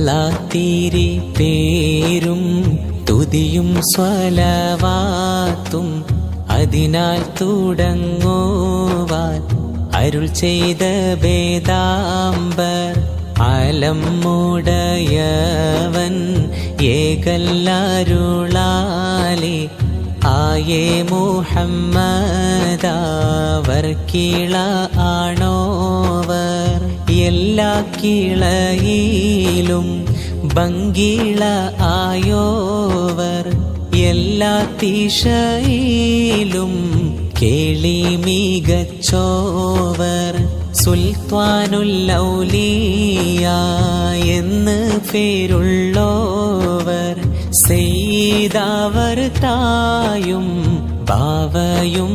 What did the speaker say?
അല്ലാഹ് പേരും തുതിയും സ്വലവാത്തും അതിനാൽ തുടങ്ങുവാൻ അരുൾ ചെയ്ത ബേദാംബർ ആലമുടയവൻ ഏകല്ലരുളാലേ ആയേ മുഹമ്മദാവർ കിള ആണോവർ എല്ലാ കിളയിലും ഭംഗിള ആയോവർ എല്ലാ ദിശയിലും കേളി മികച്ചോവർ സുൽത്താനുൽ ഔലിയ എന്ന് പേരുള്ളോവർ സെയ്താവർ തായും ബാവയും